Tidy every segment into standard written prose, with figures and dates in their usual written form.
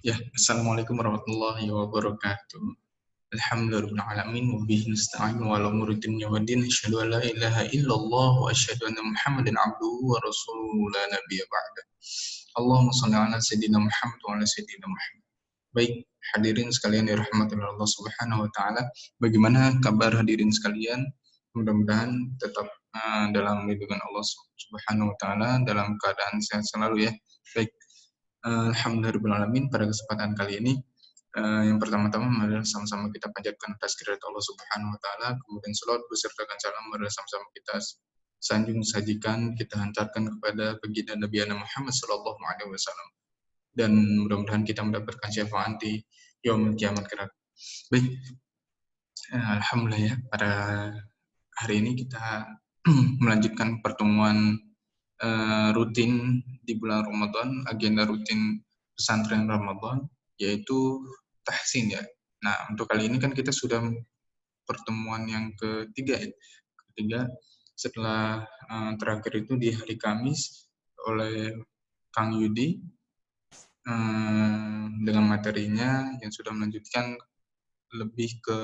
Ya, Assalamualaikum warahmatullahi wabarakatuh. Alhamdulillahirrahmanirrahim. Wa bihi nasta'in wa ala umuri dunya wa din. Asyhadu an la ilaha illallah wa asyhadu anna Muhammadan abduhu wa rasuluhu la nabiyya ba'da. Allahumma shalli ala sayyidina Muhammad wa ala sayyidina Muhammad. Baik, hadirin sekalian dirahmati oleh Allah Subhanahu wa taala. Bagaimana kabar hadirin sekalian? Mudah-mudahan tetap dalam lindungan Allah Subhanahu wa taala, dalam keadaan sehat selalu ya. Baik. Alhamdulillahirrahmanirrahim. Pada kesempatan kali ini, yang pertama-tama adalah sama-sama kita panjatkan tazkirat Allah Subhanahu wa taala, kemudian selawat besertakan salam adalah sama-sama kita sanjung sajikan, kita hantarkan kepada baginda Nabi Muhammad sallallahu alaihi wasallam. Dan mudah-mudahan kita mendapatkan syafaat di yaumul kiamat kelak. Baik. Alhamdulillah ya, pada hari ini kita melanjutkan pertemuan rutin di bulan Ramadan, agenda rutin pesantren Ramadan, yaitu tahsin ya. Nah, untuk kali ini kan kita sudah pertemuan yang ketiga ya. Ketiga, setelah terakhir itu di hari Kamis oleh Kang Yudi dengan materinya yang sudah melanjutkan lebih ke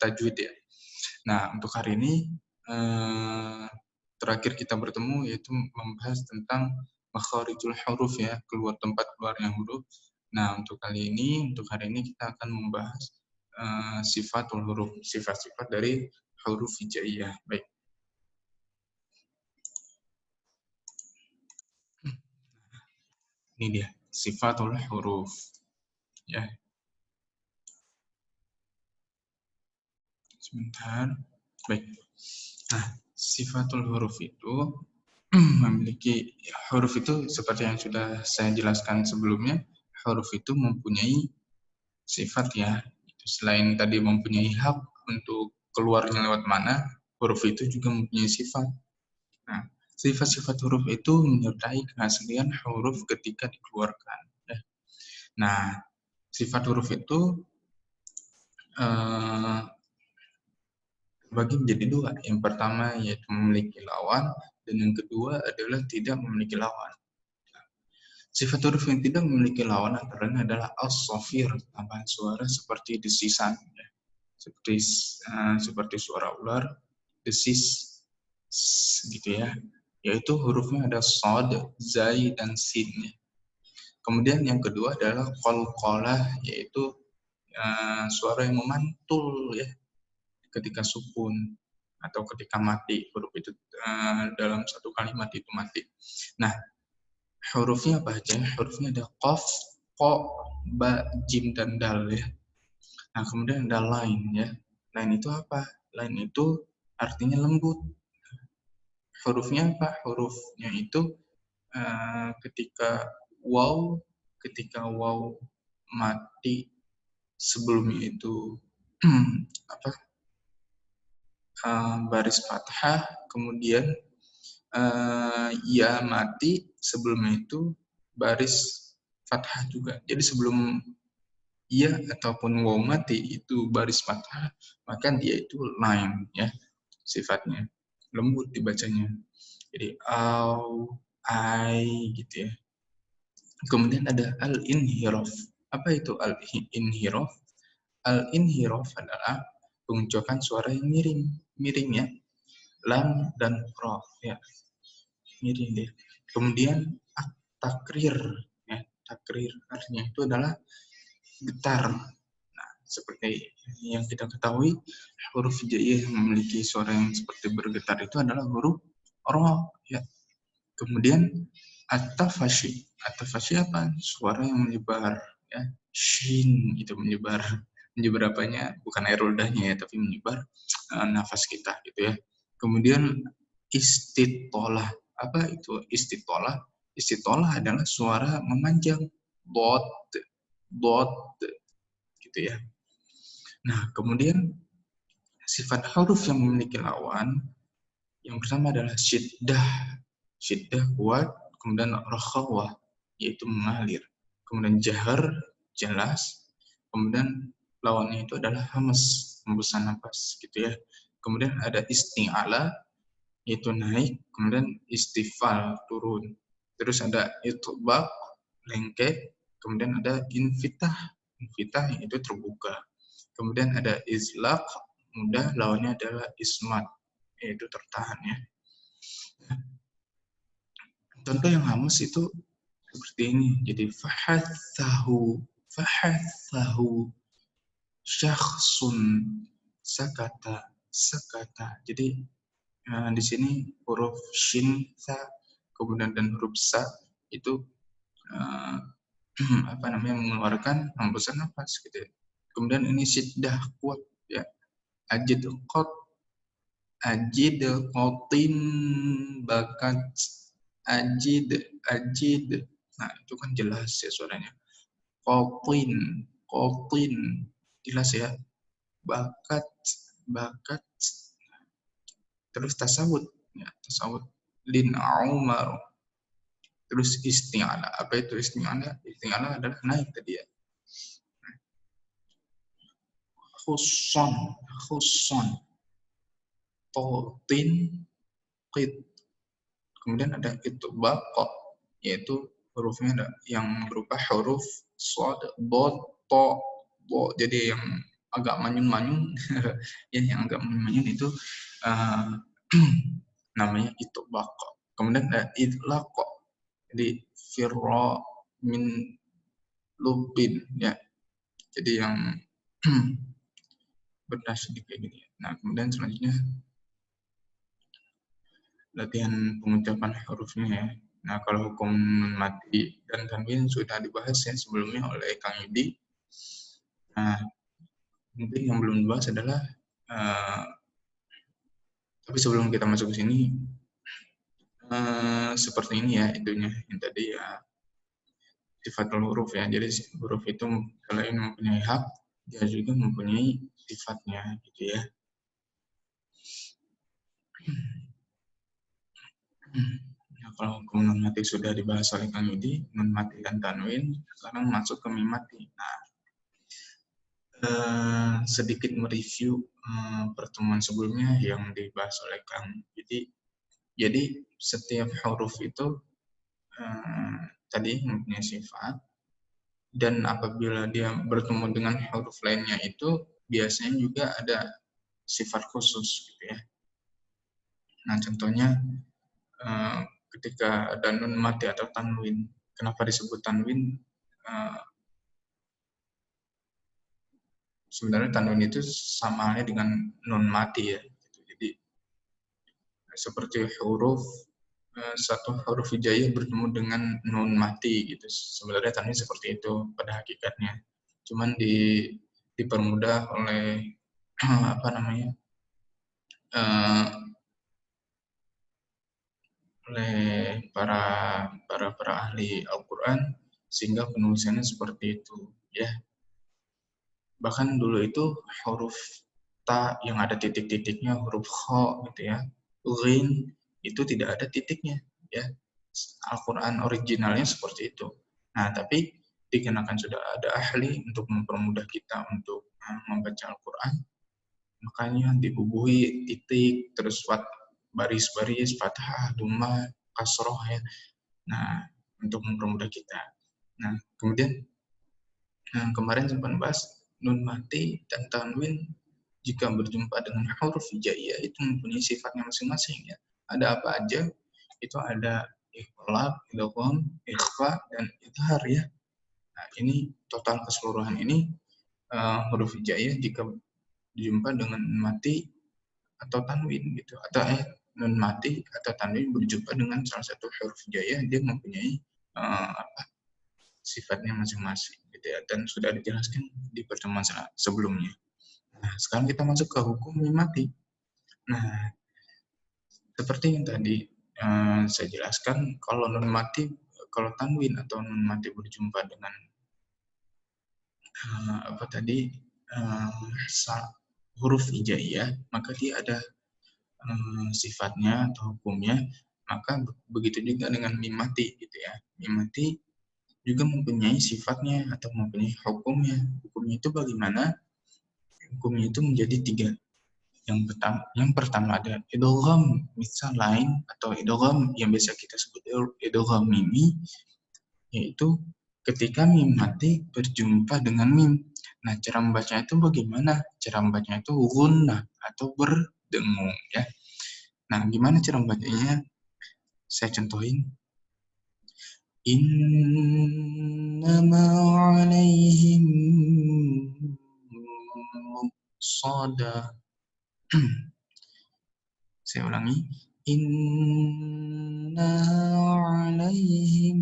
tajwid ya. Nah, untuk hari ini terakhir kita bertemu yaitu membahas tentang makharijul huruf ya, keluar tempat keluarnya huruf. Nah, untuk hari ini kita akan membahas sifatul huruf, sifat-sifat dari huruf hijaiyah. Baik. Ini dia, sifatul huruf. Ya. Sebentar. Baik. Nah, sifatul huruf itu memiliki huruf itu seperti yang sudah saya jelaskan sebelumnya, huruf itu mempunyai sifat ya. Selain tadi mempunyai hak untuk keluarnya lewat mana, huruf itu juga mempunyai sifat. Nah, sifat-sifat huruf itu menyertai keaslian huruf ketika dikeluarkan. Nah, sifat huruf itu bagi menjadi dua. Yang pertama yaitu memiliki lawan, dan yang kedua adalah tidak memiliki lawan. Sifat huruf yang tidak memiliki lawan antara lain adalah as-safir, tambahan suara seperti desisan, ya. Seperti suara ular, desis, gitu ya. Yaitu hurufnya ada shad, zai, dan sin. Ya. Kemudian yang kedua adalah qalqalah, yaitu suara yang memantul ya ketika sukun atau ketika mati, huruf itu dalam satu kalimat itu mati. Nah, hurufnya apa aja? Hurufnya ada qaf, qa, ba, jim, dan dal ya. Nah, kemudian ada lain ya. Lain itu apa? Lain itu artinya lembut. Hurufnya apa? Hurufnya itu ketika waw mati sebelumnya itu baris fathah, kemudian ya mati sebelumnya itu baris fathah juga. Jadi sebelum ya ataupun waw mati itu baris fathah, maka dia itu line ya sifatnya, lembut dibacanya. Jadi au, ai gitu ya. Kemudian ada al-inhiraf. Apa itu al-inhiraf? Al-inhiraf adalah pengucapan suara yang miring ya. Lam dan ra ya. Miring deh. Kemudian takrir ya. Takrir artinya itu adalah getar. Nah, seperti yang kita ketahui, huruf hijaiyah yang memiliki suara yang seperti bergetar itu adalah huruf ra ya. Kemudian at-tafashi. At-tafashi apa? Suara yang menyebar ya. Shin itu menyebar. Menyebar apanya? Bukan air ludahnya ya, tapi menyebar nafas kita gitu ya. Kemudian istitolah. Apa itu istitolah? Istitolah adalah suara memanjang. Dot gitu ya. Nah, kemudian sifat huruf yang memiliki lawan yang pertama adalah syiddah. Syiddah kuat, kemudian rakhawah yaitu mengalir. Kemudian jahar jelas, kemudian lawannya itu adalah hamas, hembusan napas gitu ya. Kemudian ada isti'ala yaitu naik, kemudian istifal turun. Terus ada itbaq lengket, Kemudian ada infitah, infitah yaitu terbuka. Kemudian ada izlaq, mudah, lawannya adalah ismat, yaitu tertahan ya. Contoh yang hamus itu seperti ini. Jadi fahathahu, fahathahu syakhsun sakata, sakata. Jadi di sini huruf shin, sa, kemudian dan huruf sa itu mengeluarkan hembusan nafas gitu ya. Kemudian ini syiddah, kuat ya. Ajid qat, ajid qatin, bakat, ajid, ajid. Nah, itu kan jelas ya suaranya. Qatin, qatin. Jelas ya. Bakat, bakat. Terus tasawud ya, tasawud. Lin Umar. Terus isti'ala. Apa itu isti'ala? Isti'ala adalah naik tadi ya. Khusson, khusson. Totin, qid. Kemudian ada itu baqo, yaitu hurufnya ada yang berupa huruf shad, dod, to, bo. Jadi yang agak manyun-manyun, ya, yang agak manyun itu namanya itu baqo. Kemudian ada idlaqo. Jadi firra min lubin ya. Jadi yang berdasar kayak gini. Nah, kemudian selanjutnya latihan pengucapan hurufnya ya. Nah, kalau hukum mati dan tanwin sudah dibahas ya sebelumnya oleh Kang Yudi. Nah, mungkin yang belum dibahas adalah tapi sebelum kita masuk ke sini seperti ini ya itunya yang tadi ya, sifatul huruf ya. Jadi huruf itu selain mempunyai hak, dia juga mempunyai sifatnya gitu ya. Nah, kalau hukum nun mati sudah dibahas oleh Kang Yudi, nun mati dan tanwin, sekarang masuk ke mim mati. Nah, sedikit mereview pertemuan sebelumnya yang dibahas oleh Kang Yudi. Jadi setiap huruf itu tadi mempunyai sifat, dan apabila dia bertemu dengan huruf lainnya itu biasanya juga ada sifat khusus gitu ya. Nah, contohnya ketika ada nun mati atau tanwin. Kenapa disebut tanwin? Sebenarnya tanwin itu sama halnya dengan nun mati ya. Jadi seperti huruf satu huruf hijaiyah bertemu dengan nun mati gitu. Sebenarnya tanwin seperti itu pada hakikatnya. Cuman dipermudah oleh oleh para ahli Al-Qur'an sehingga penulisannya seperti itu ya. Bahkan dulu itu huruf ta yang ada titik-titiknya, huruf kha gitu ya. Ghin itu tidak ada titiknya ya. Al-Qur'an originalnya seperti itu. Nah, tapi dikenakan sudah ada ahli untuk mempermudah kita untuk membaca Al-Qur'an, makanya dibubuhi titik terus baris-baris fathah, dhammah, kasroh ya. Nah, untuk mempermudah kita. Nah, kemudian kemarin sempat bahas nun mati dan tanwin jika berjumpa dengan huruf hijaiyah itu mempunyai sifatnya masing-masing ya. Ada apa aja? Itu ada iqlab, idgham, ikhfa, dan idhar ya. Nah, ini total keseluruhan ini huruf hijaiyah jika berjumpa dengan mati atau tanwin gitu, atau nun mati atau tanwin berjumpa dengan salah satu huruf hijaiyah, dia mempunyai sifatnya masing-masing gitu ya, dan sudah dijelaskan di pertemuan sebelumnya. Nah, sekarang kita masuk ke hukum mim mati. Nah, seperti yang tadi saya jelaskan, kalau nun mati, kalau tanwin atau nun mati berjumpa dengan huruf hijaiyah, maka dia ada sifatnya atau hukumnya. Maka begitu juga dengan mim mati gitu ya. Mim mati juga mempunyai sifatnya atau mempunyai hukumnya. Hukumnya itu bagaimana? Hukumnya itu menjadi 3. Yang pertama ada idgham misal lain atau idgham yang biasa kita sebut idgham mimi, yaitu ketika mim mati berjumpa dengan mim. Nah, cara membacanya itu bagaimana? Cara membacanya itu gunnah atau berdengung ya. Nah, gimana cara membacanya? Saya contohin. Innama alaihim muqsadah. Saya ulangi. Inna alaihim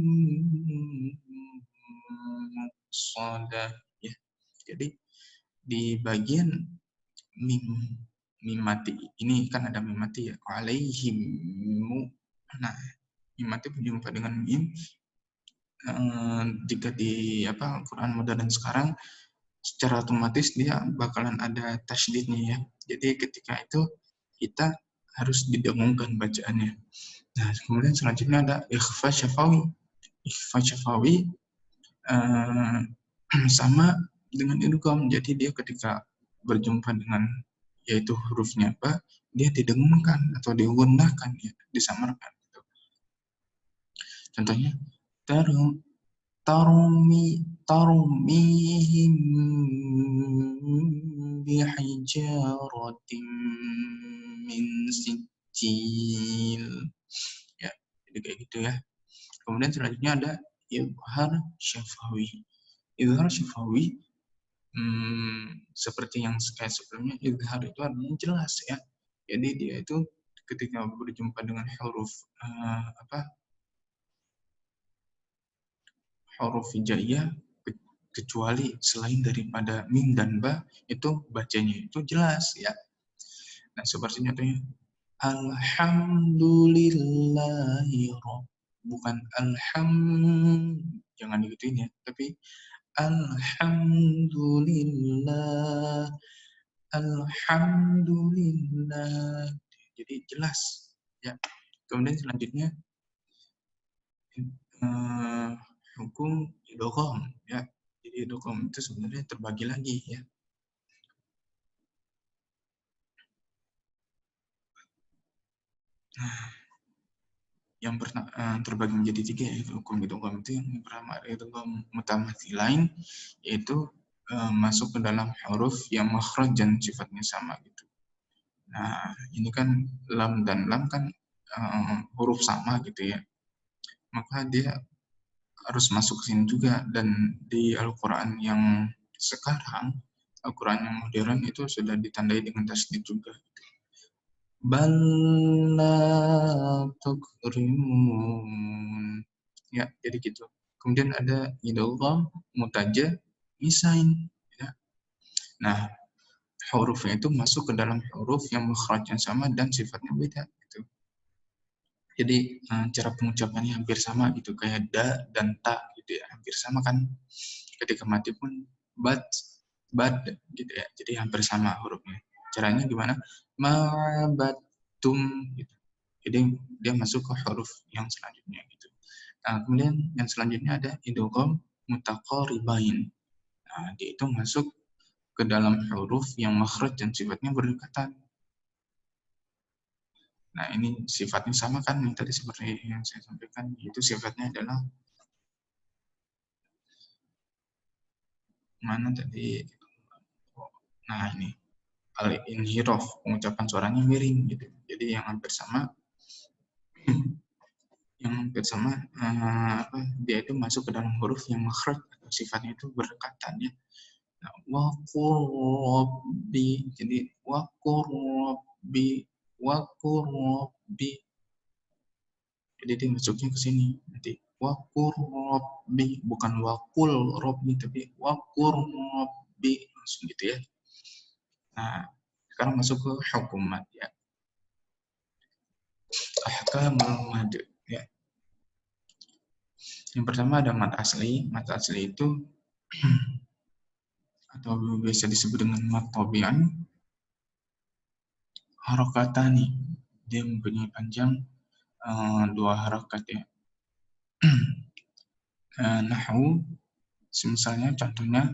muqsadah. Ya. Jadi di bagian mim mati ini kan ada mim mati ya. Alaihim. Nah, mim mati berjumpa dengan mim. Jika di Quran modern sekarang secara otomatis dia bakalan ada tasydidnya ya. Jadi ketika itu kita harus didengungkan bacaannya. Nah, kemudian selanjutnya ada ikhfa syafawi. Ikhfa syafawi sama dengan idgham. Jadi dia ketika berjumpa dengan yaitu hurufnya apa, dia didengungkan atau digundahkan ya, disamarkan gitu. Contohnya tarmihim bihijaratin min sijil. Ya, jadi kayak gitu ya. Kemudian selanjutnya ada izhar syafawi. Izhar syafawi seperti yang kayak sebelumnya, izhar itu artinya jelas ya. Jadi dia itu ketika berjumpa dengan huruf huruf hijaiyah kecuali selain daripada mim dan ba itu bacanya itu jelas ya. Nah, seperti contohnya alhamdulillahi bukan jangan digituin ya, tapi alhamdulillah. Jadi jelas ya. Kemudian selanjutnya hukum idgham ya. Jadi idgham itu sebenarnya terbagi lagi ya. Nah, yang terbagi menjadi 3 yaitu hukum idgham itu yang pertama idgham mutamathilain, yaitu masuk ke dalam huruf yang makhraj dan sifatnya sama gitu. Nah, ini kan lam dan lam kan huruf sama gitu ya. Maka dia harus masuk ke sini juga, dan di Al-Qur'an yang sekarang, Al-Qur'an yang modern itu sudah ditandai dengan tasydid juga. Balla tukrimun. Ya, jadi gitu. Kemudian ada idgham mutaja misain ya. Nah, hurufnya itu masuk ke dalam huruf yang makhrajnya sama dan sifatnya beda gitu. Jadi cara pengucapannya hampir sama gitu, kayak da dan ta gitu ya, hampir sama kan. Ketika mati pun bad gitu ya. Jadi hampir sama hurufnya. Caranya gimana? Ma'abatum gitu. Jadi dia masuk ke huruf yang selanjutnya gitu. Nah, kemudian yang selanjutnya ada idgham mutaqaribain. Nah, dia itu masuk ke dalam huruf yang makhraj dan sifatnya berdekatan. Nah, ini sifatnya sama kan yang tadi seperti yang saya sampaikan, itu sifatnya adalah mana tadi? Nah, ini al-inhiraf, pengucapan suaranya miring gitu. Jadi yang hampir sama dia itu masuk ke dalam huruf yang makhraj atau sifatnya itu berdekatan ya. Nah, waqurrabbi, jadi waqurrabbi. Jadi dia masuknya ke sini nanti waqurrabbi, bukan waqul rabbi tapi waqurrabbi langsung gitu ya. Nah, sekarang masuk ke hukumat ya. Ahkamul mad ya. Yang pertama ada mad asli. Mad asli itu atau biasa disebut dengan mad tabi'an, harokatani. Dia mempunyai panjang 2 harokat ya. Nahu, misalnya contohnya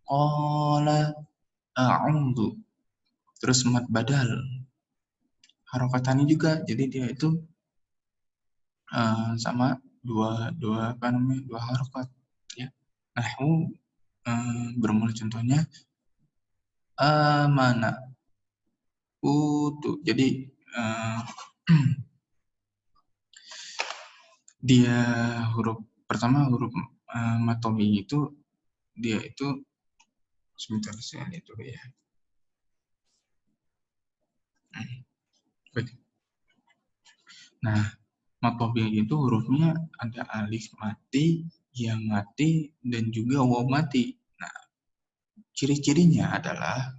qala a'udzu. Terus mad badal, harokatani juga. Jadi dia itu sama dua harokat ya. Nahwu bermula contohnya amana utu. Jadi dia pertama huruf matomi itu dia itu sebentar saya lihat dulu ya. Baik. Nah, matomi itu hurufnya ada alif mati, ya mati, dan juga waw mati. Nah, ciri-cirinya adalah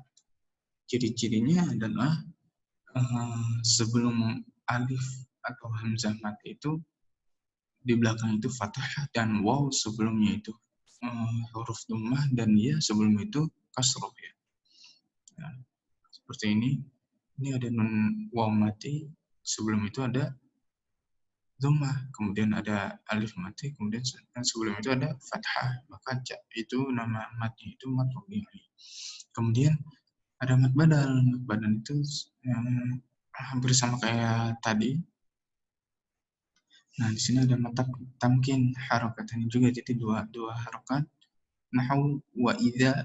sebelum alif atau hamzah mati itu di belakang itu fathah dan waw sebelumnya itu huruf dhammah dan ya sebelum itu kasroh ya. Nah, seperti ini. Ini ada nun waw mati, sebelum itu ada dhammah, kemudian ada alif mati, kemudian sebelum itu ada fathah. Maka itu nama matnya itu mat tabi'i. Kemudian ada mat badal. Mat badal itu hampir sama kayak tadi. Nah, di sini ada mat tamkin harokatan juga, jadi dua harokat. Nahwu wa idza.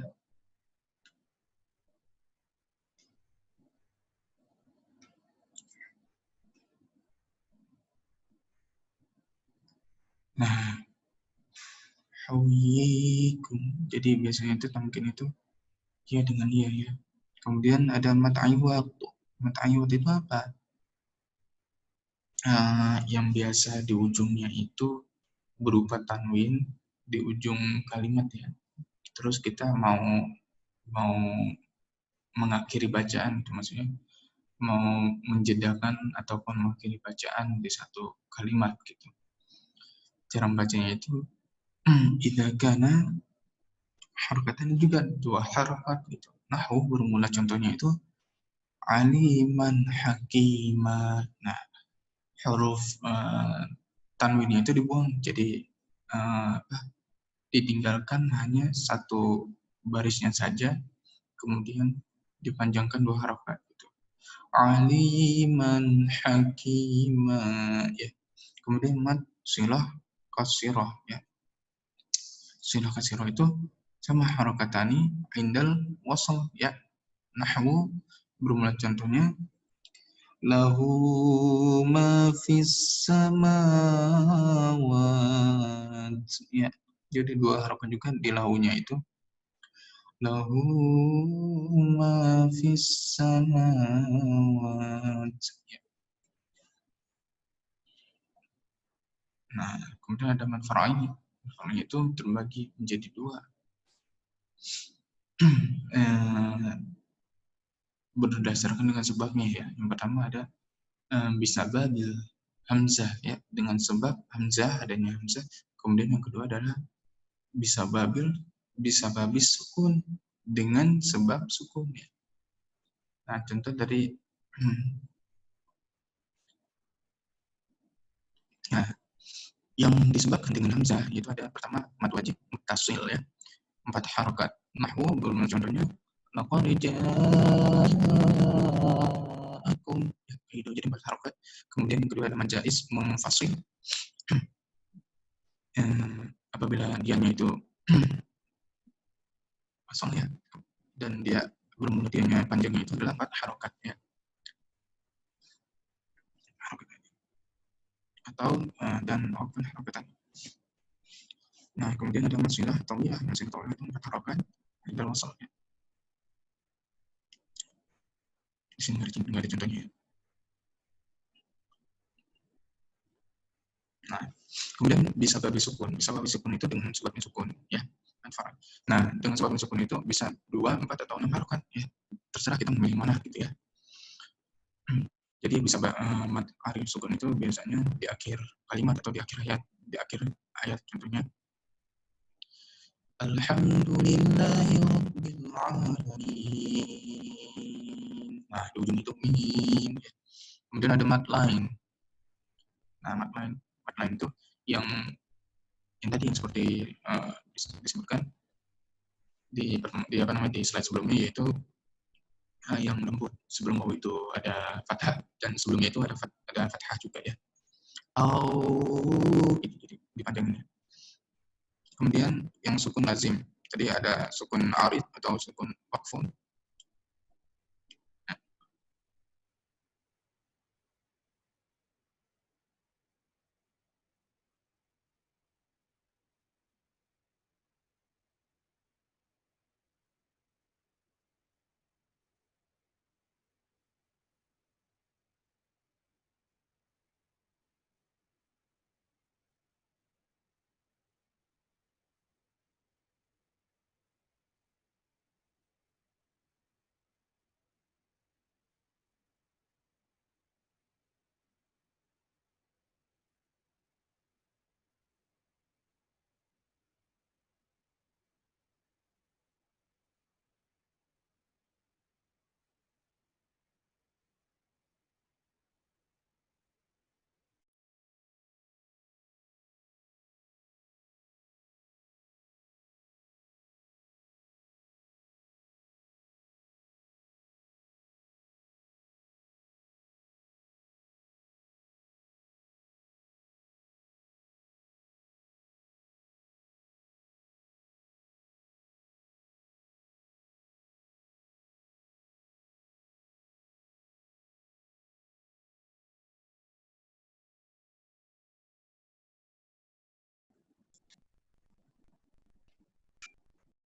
Nah, hawikum. Jadi biasanya itu tamkin itu ya dengan iya ya. Kemudian ada mat iwad. Mat iwad itu apa? Yang biasa di ujungnya itu berupa tanwin di ujung kalimat ya. Terus kita mau mengakhiri bacaan, itu maksudnya mau menjedakan ataupun mengakhiri bacaan di satu kalimat gitu. Cara membacanya itu idza kana harokatan juga dua harokat gitu. Nahwu bermula contohnya itu aliman hakiman. Nah, huruf tanwinnya itu dibuang, jadi ditinggalkan hanya satu barisnya saja, kemudian dipanjangkan dua harokat gitu. Aliman hakiman ya. Kemudian mat silah kasirah ya. Silah kasirah itu sama harokatani indal wasal ya. Nahwu bermula contohnya lahu ma fis samawat ya. Jadi dua harokat juga di lahunya itu lahu ma fis samawat ya. Nah, kemudian ada mat far'i. Far'i itu terbagi menjadi dua. Berdasarkan dengan sebabnya ya. Yang pertama ada bisa babil hamzah ya, dengan sebab hamzah, adanya hamzah. Kemudian yang kedua adalah bisa babil sukun dengan sebab sukun ya. Nah, contoh dari nah, yang disebabkan dengan hamzah itu ada pertama mad wajib muttasil ya, 4 harokat. Nahwu bermula contohnya laqad ja'akum ya, itu jadi 4 harokat. Kemudian yang kedua ada mad jaiz munfasil apabila dianya itu kosong ya, dan dia bermula dianya panjangnya itu adalah 4 harokat ya. Atau dan open harokatan. Nah, kemudian ada masilah tawiyah. Masilah tawiyah itu 4 harokat dalam wasalnya. Di sini nggak ada contohnya. Nah, kemudian bisa babi sukun. Bisa babi sukun itu dengan sebabnya sukun ya. Nah, dengan sebabnya sukun itu bisa 2, 4 atau 6 harokat ya. Terserah kita memilih mana gitu ya. Jadi bisa mad arif sukun itu biasanya di akhir kalimat atau di akhir ayat. Di akhir ayat contohnya Alhamdulillahi Rabbil Alamin. Nah, di ujung itu mim. Kemudian ada mat lain. Nah, mat lain itu yang tadi yang seperti disebutkan di slide sebelumnya, yaitu yang lembut. Sebelum waw itu ada fathah dan sebelumnya itu ada fathah juga ya. Jadi dipanjangin. Kemudian yang sukun lazim. Tadi ada sukun arid atau sukun waqfun.